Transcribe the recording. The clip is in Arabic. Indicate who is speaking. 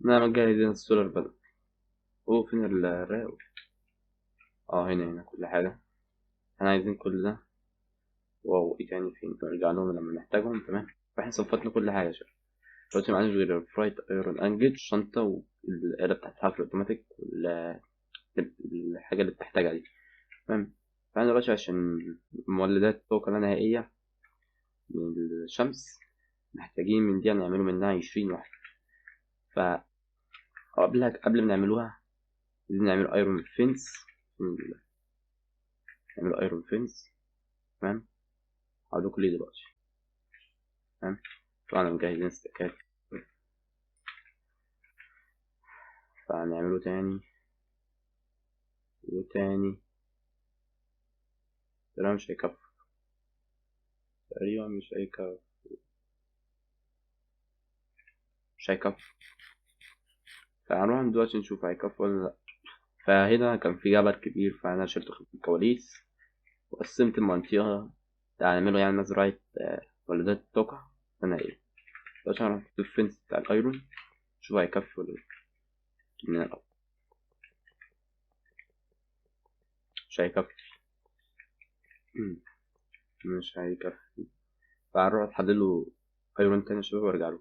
Speaker 1: نعم جاهزين السولار بدأ. هو فين الراوي؟ هنا كل حاجة. احنا عايزين كل ده. واو، ايه تاني؟ فين نرجع لهم لما نحتاجهم؟ تمام. فاحنا صفطنا كل حاجة. شوف دلوقتي معناش غير الفرايت ايرون انجل، شنطة، والآلة بتاعت الحفر الأوتوماتيك، الحاجة اللي بتحتاجها دي. تمام. فاحنا دلوقتي عشان مولدات الطاقة اللانهائية من الشمس محتاجين من دي نعملوا منها 20 واحدة. قبل ما نعملوها عايزين نعمل ايرون فينس. نعمل ايرون فينس. تمام. هقولكوا ليه دلوقتي. تمام. طبعا مجهزين استكات، فهنعمله تاني وتاني. تقريبا مش هيكفي. تقريبا مش هيكفي. فهنروح دلوقتي نشوف هيكفي ولا لأ. فهنا كان في جبل كبير، فأنا شلت الكواليس وقسمت المنطقة. هنعمله يعني مزرعة ولادات الطاقة. أنا إيه دلوقتي هنروح نحط الفنس بتاع الأيرون، شوف هيكفي ولا لأ. من الأول مش هيكفي. مش هيكفي. فهنروح أحلله أيرون تاني يا شباب وأرجع له.